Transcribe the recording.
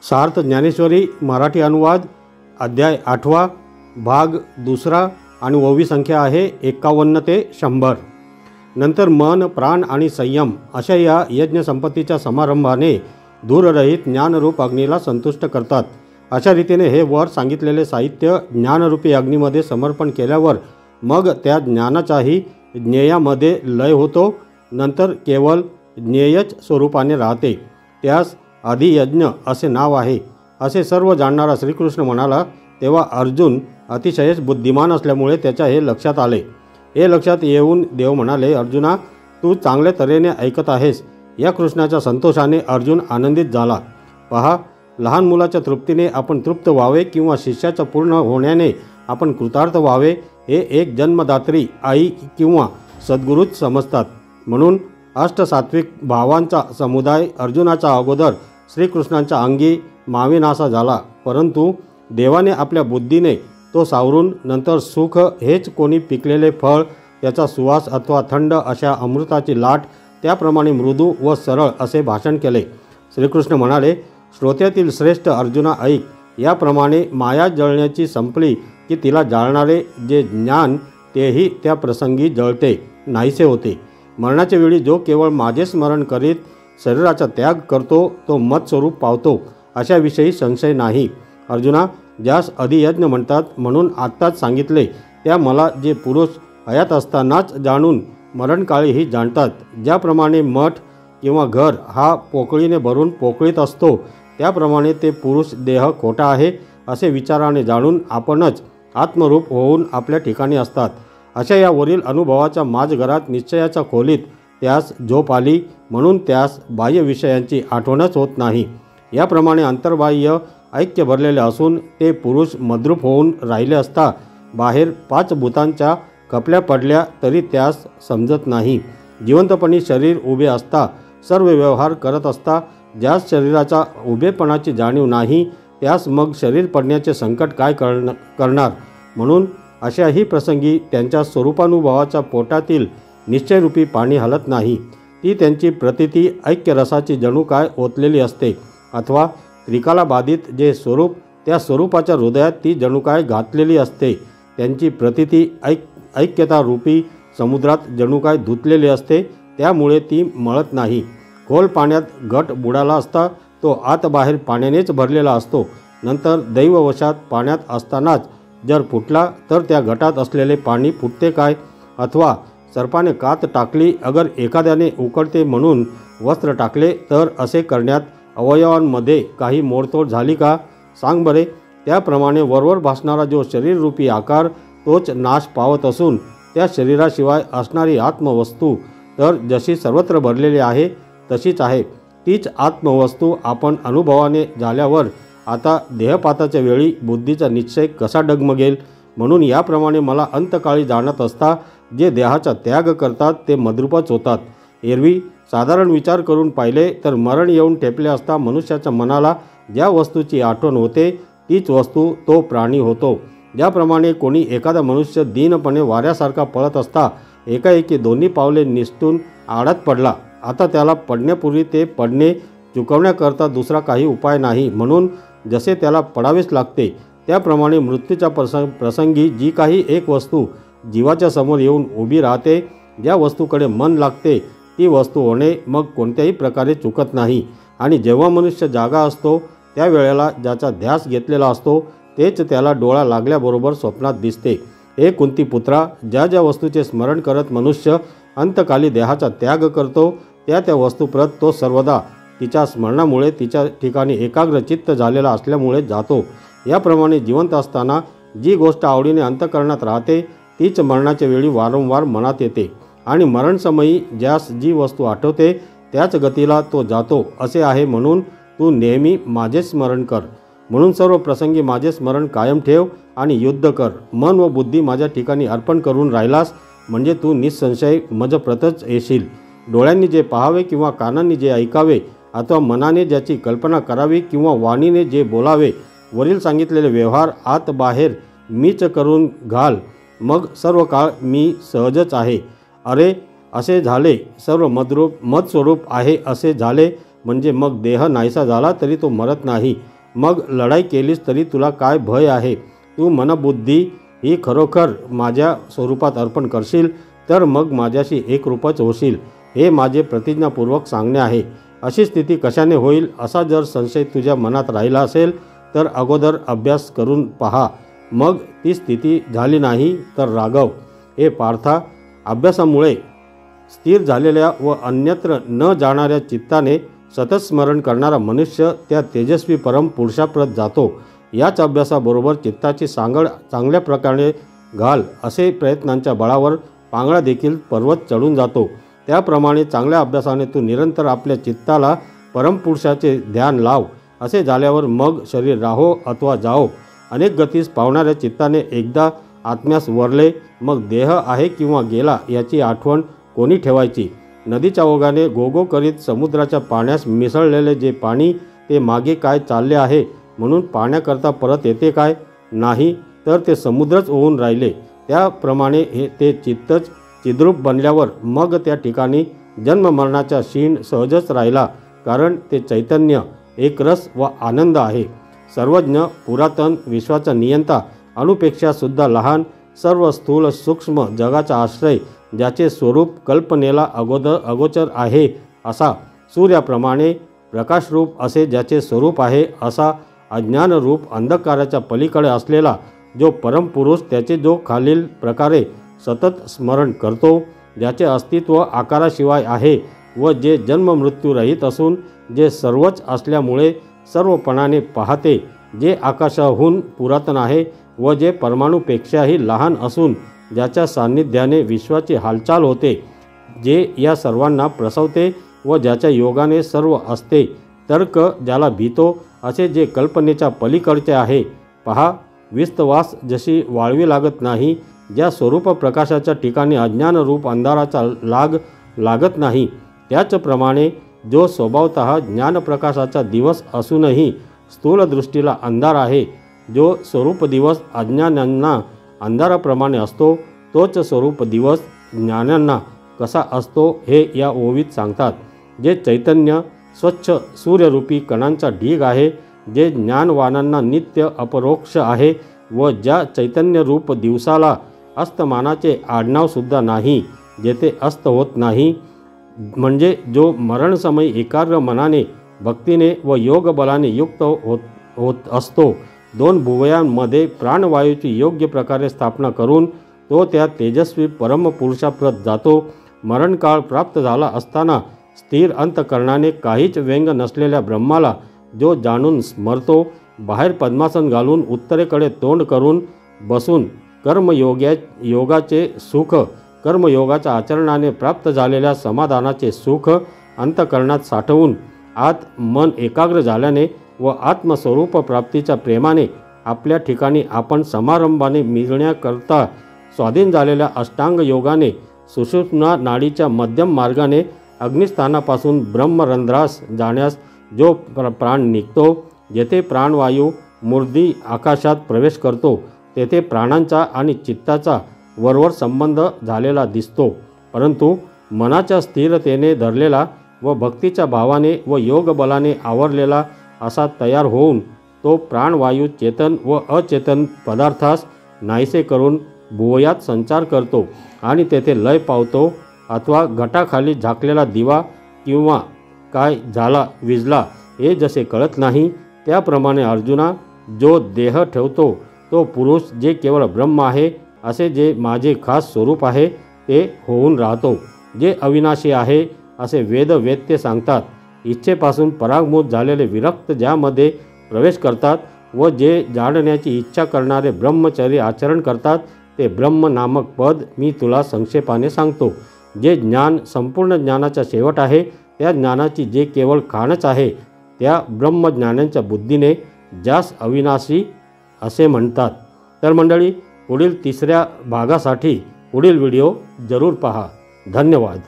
सार्थ ज्ञानेश्वरी मराठी अनुवाद अध्याय 8 भाग 2 आणि ओवी संख्या आहे 51 ते 100। नंतर मन, प्राण आणि संयम अशा या यज्ञ संपत्तीच्या समारंभाने दूररहित ज्ञानरूप अग्नीला संतुष्ट करतात। अशा रीतीने हे वर सांगितलेले साहित्य ज्ञानरूपी अग्नीमध्ये समर्पण केल्यावर मग त्या ज्ञानाचाही ज्ञेयामध्ये लय होतो, नंतर केवळ ज्ञेयच स्वरूपाने राहते। त्यास अधियज्ञ असे नाव आहे असे सर्व जाणणारा श्रीकृष्ण म्हणाला। तेव्हा अर्जुन अतिशयच बुद्धिमान असल्यामुळे त्याच्या हे लक्षात आले। हे लक्षात येऊन देव म्हणाले, अर्जुना, तू चांगल्या तऱ्हेने ऐकत आहेस। या कृष्णाच्या संतोषाने अर्जुन आनंदित झाला। पहा, लहान मुलाच्या तृप्तीने आपण तृप्त व्हावे किंवा शिष्याच्या पूर्ण होण्याने आपण कृतार्थ व्हावे हे एक जन्मदात्री आई किंवा सद्गुरूच समजतात। म्हणून अष्टसात्विक भावांचा समुदाय अर्जुनाच्या अगोदर श्रीकृष्णांच्या अंगी माविनासा झाला, परंतु देवाने आपल्या बुद्धीने तो सावरून नंतर सुख हेच कोणी पिकलेले फळ, त्याचा सुवास अथवा थंड अशा अमृताची लाट त्याप्रमाणे मृदू व सरळ असे भाषण केले। श्रीकृष्ण म्हणाले, श्रोत्यातील श्रेष्ठ अर्जुना ऐक, याप्रमाणे माया जळण्याची संपली की तिला जाळणारे जे ज्ञान तेही त्या प्रसंगी जळते, नाहीसे होते। मरणाच्या वेळी जो केवळ माझे स्मरण करीत शरीराचा त्याग करतो तो मत्स्वरूप पावतो, अशाविषयी संशय नाही। अर्जुना, ज्यास अधियज्ञ म्हणतात म्हणून आत्ताच सांगितले त्या मला जे पुरुष हयात असतानाच जाणून मरणकाळीही जाणतात। ज्याप्रमाणे मठ किंवा घर हा पोकळीने भरून पोकळीत असतो, त्याप्रमाणे ते पुरुष देह खोटा आहे असे विचाराने जाणून आपणच आत्मरूप होऊन आपल्या ठिकाणी असतात। अशा या वरील अनुभवाच्या माझघरात निश्चयाच्या खोलीत त्यास झोप आली, म्हणून त्यास बाह्य विषयांची आठवणच होत नाही। याप्रमाणे अंतर्बाह्य ऐक्य भरलेले असून ते पुरुष मद्रूप होऊन राहिले असता बाहेर 5 भूतांच्या कपल्या पडल्या तरी त्यास समजत नाही। जिवंतपणी शरीर उभे असता सर्व व्यवहार करत असता ज्यास शरीराच्या उभेपणाची जाणीव नाही, त्यास मग शरीर पडण्याचे संकट काय करणार। म्हणून अशाही प्रसंगी त्यांच्या स्वरूपानुभवाच्या पोटातील निश्चयरूपी पाणी हलत नाही। ती त्यांची प्रतीती ऐक्यरसाची जणू काय ओतलेली असते, अथवा त्रिकाला बाधित जे स्वरूप त्या स्वरूपाच्या हृदयात ती जणू काय घातलेली असते। त्यांची प्रतीती ऐक्यता रूपी समुद्रात जणू काय धुतलेली असते, त्यामुळे ती मळत नाही। खोल पाण्यात घट बुडाला असता तो आत बाहेर पाण्यानेच भरलेला असतो, नंतर दैववशात पाण्यात असतानाच जर फुटला तर त्या घटात असलेले पाणी फुटते काय? अथवा सर्पाने कात टाकली, अगर एखाद्याने उकडते म्हणून वस्त्र टाकले तर असे करण्यात अवयवांमध्ये काही मोडतोड झाली का? सांग बरे। त्याप्रमाणे वरवर भासणारा जो शरीररूपी आकार तोच नाश पावत असून त्या शरीराशिवाय असणारी आत्मवस्तू तर जशी सर्वत्र भरलेली आहे तशीच आहे। तीच आत्मवस्तू आपण अनुभवाने झाल्यावर आता देहपाताच्या वेळी बुद्धीचा निश्चय कसा डगमगेल। म्हणून याप्रमाणे मला अंतकाळी जाणत असता जे देहाचा त्याग करतात ते मद्रूपच होतात। एरवी साधारण विचार करून पाहिले तर मरण येऊन ठेपले असता मनुष्याच्या मनाला ज्या वस्तूची आठवण होते तीच वस्तू तो प्राणी होतो। ज्याप्रमाणे कोणी एखादा मनुष्य दीनपणे वाऱ्यासारखा पळत असता एकाएकी दोन्ही पावले निसटून आडात पडला, आता त्याला पडण्यापूर्वी ते पडणे चुकवण्याकरता दुसरा काही उपाय नाही, म्हणून जसे त्याला पडावेच लागते, त्याप्रमाणे मृत्यूच्या प्रसंगी जी काही एक वस्तू जीवाच्या समोर येऊन उभी राहते, ज्या वस्तूकडे मन लागते ती वस्तू होणे मग कोणत्याही प्रकारे चुकत नाही। आणि जेव्हा मनुष्य जागा असतो त्यावेळेला ज्याचा ध्यास घेतलेला असतो तेच त्याला डोळा लागल्याबरोबर स्वप्नात दिसते। हे कुंती पुत्रा, ज्या ज्या वस्तूचे स्मरण करत मनुष्य अंतकाली देहाचा त्याग करतो त्या त्या वस्तूप्रत तो सर्वदा तिच्या स्मरणामुळे तिच्या ठिकाणी एकाग्रचित्त झालेला असल्यामुळे जातो। याप्रमाणे जिवंत असताना जी गोष्ट आवडीने अंतःकरणात राहते तीच मरणाच्या वेळी वारंवार मनात येते, आणि मरणसमयी ज्यास जी वस्तू आठवते त्याच गतीला तो जातो असे आहे। म्हणून तू नेहमी माझे स्मरण कर। म्हणून सर्व प्रसंगी माझे स्मरण कायम ठेव आणि युद्ध कर। मन व बुद्धी माझ्या ठिकाणी अर्पण करून राहिलास म्हणजे तू निसंशय मजप्रतच येशील। डोळ्यांनी जे पाहावे किंवा कानांनी जे ऐकावे अथवा मनाने ज्याची कल्पना करावी किंवा वाणीने जे बोलावे, वरील सांगितलेले व्यवहार आत बाहेर मीच करून घाल, मग सर्व काळ मी सहजच आहे। अरे असे झाले, सर्व मत्स्वरूप आहे असे झाले, म्हणजे मग देह नाहीसा झाला तरी तो मरत नाही। मग लढाई केलीस तरी तुला काय भय आहे? तू मनबुद्धी ही खरोखर माझ्या स्वरूपात अर्पण करशील तर मग माझ्याशी एकरूपच होशील, हे माझे प्रतिज्ञापूर्वक सांगणे आहे. अशी स्थिती कशाने होईल असा जर संशय तुझ्या मनात राहिला असेल तर अगोदर अभ्यास करून पहा. मग ती स्थिती झाली नाही तर राघव, हे पार्था, अभ्यासामुळे स्थिर झालेल्या व अन्यत्र न जाणाऱ्या चित्ताने सतत स्मरण करणारा मनुष्य त्या तेजस्वी परम पुरुषाप्रत जातो. याच अभ्यासाबरोबर चित्ताची सांगड चांगल्या प्रकारे घाल, असे प्रयत्नांच्या बळावर पांगळा देखील पर्वत चढून जातो. त्याप्रमाणे चांगल्या अभ्यासाने तू निरंतर आपल्या चित्ताला परमपुरुषाचे ध्यान लाव. असे झाल्यावर मग शरीर राहो अथवा जाओ, अनेक गतीस पावणाऱ्या चित्ताने एकदा आत्म्यास वरले, मग देह आहे किंवा गेला याची आठवण कोणी ठेवायची? नदीच्या ओघाने गोगो करीत समुद्राच्या पाण्यास मिसळलेले जे पाणी ते मागे काय चालले आहे म्हणून पाण्याकरता परत येते काय? नाही, तर ते समुद्रच होऊन राहिले. त्याप्रमाणे ते चित्तच चिद्रूप बनल्यावर मग त्या ठिकाणी जन्ममरणाचा क्षीण सहजच राहिला, कारण ते चैतन्य एकरस व आनंद आहे. सर्वज्ञ, पुरातन, विश्वाचा नियंता, अणुपेक्षा सुद्धा लहान, सर्व स्थूल सूक्ष्म जगाचा आश्रय, ज्याचे स्वरूप कल्पनेला अगोचर आहे असा, सूर्याप्रमाणे प्रकाशरूप असे ज्याचे स्वरूप आहे असा, अज्ञानरूप अंधकाराच्या पलीकडे असलेला जो परमपुरुष, त्याचे जो खालील प्रकारे सतत स्मरण करतो, ज्याचे अस्तित्व आकाराशिवाय आहे व जे जन्ममृत्यूरहित असून जे सर्वच असल्यामुळे सर्वपणाने पाहते, जे आकाशाहून पुरातन आहे व जे परमाणूपेक्षाही लहान असून ज्याच्या सान्निध्याने विश्वाची हालचाल होते, जे या सर्वांना प्रसवते व ज्याच्या योगाने सर्व असते, तर्क ज्याला भीतो, असे जे कल्पनेच्या पलीकडचे आहे. पहा, विस्तवास जशी वाळवी लागत नाही, ज्या स्वरूप प्रकाशाच्या ठिकाणी अज्ञानरूप अंधाराचा लागत नाही, त्याचप्रमाणे जो स्वभावतः ज्ञानप्रकाशाचा दिवस असूनही स्थूल दृष्टीला अंधार आहे, जो स्वरूप दिवस अज्ञानांना अंधाराप्रमाणे असतो, तोच स्वरूप दिवस ज्ञानांना कसा असतो हे या ओवीत सांगतात. जे चैतन्य स्वच्छ सूर्यरूपी कणांचा ढीग आहे, जे ज्ञानवानांना नित्य अपरोक्ष आहे व ज्या चैतन्यरूप दिवसाला अस्तमानाचे आडनावसुद्धा नाही, जेथे अस्त होत नाही, म्हणजे जो मरणसमयी एकाग्र मनाने, भक्तीने व योगबलाने युक्त होत असतो. दोन भुवयांमध्ये प्राणवायूची योग्य प्रकारे स्थापना करून तो त्या तेजस्वी परमपुरुषाप्रत जातो. मरणकाळ प्राप्त झाला असताना स्थिर अंतकरणाने काहीच व्यंग नसलेल्या ब्रह्माला जो जाणून स्मरतो, बाहेर पद्मासन घालून उत्तरेकडे तोंड करून बसून योगाचे सुख, कर्मयोगाच्या आचरणाने प्राप्त झालेल्या समाधानाचे सुख अंतकरणात साठवून आत मन एकाग्र झाल्याने व आत्मस्वरूप प्राप्तीच्या प्रेमाने आपल्या ठिकाणी आपण समारंभाने मिळण्याकरता स्वाधीन झालेल्या अष्टांग योगाने सुषुम्ना नाडीच्या मध्यम मार्गाने अग्निस्थानापासून ब्रह्मरंध्रास जाण्यास जो प्राण निघतो, जेथे प्राणवायू मूर्धी आकाशात प्रवेश करतो, तेथे प्राणांचा आणि चित्ताचा वरवर संबंध झालेला दिसतो. परंतु मनाच्या स्थिरतेने धरलेला व भक्तीच्या भावाने व योगबलाने आवरलेला असा तयार होऊन तो प्राणवायू चेतन व अचेतन पदार्थास नाहीसे करून भुवयात संचार करतो आणि तेथे लय पावतो. अथवा घटाखाली झाकलेला दिवा किंवा काय झाला विजला हे जसे कळत नाही, त्याप्रमाणे अर्जुना, जो देह ठेवतो तो पुरुष जे केवळ ब्रह्म आहे असे जे माझे खास स्वरूप आहे ते होऊन राहतो, जे अविनाशी आहे असे वेदवेत्ते सांगतात. इच्छेपासून परागमूत झालेले विरक्त ज्यामध्ये प्रवेश करतात व जे जाणण्याची इच्छा करणारे ब्रह्मचर्य आचरण करतात, ते ब्रह्म नामक पद मी तुला संक्षेपाने सांगतो. जे ज्ञान संपूर्ण ज्ञानाचा शेवट आहे, त्या ज्ञानाची जे केवळ खाणच आहे, त्या ब्रह्मज्ञानाच्या बुद्धीने ज्यास अविनाशी असे म्हणतात. तर मंडळी, पुढील तिसऱ्या भागासाठी पुढील व्हिडिओ जरूर पहा. धन्यवाद.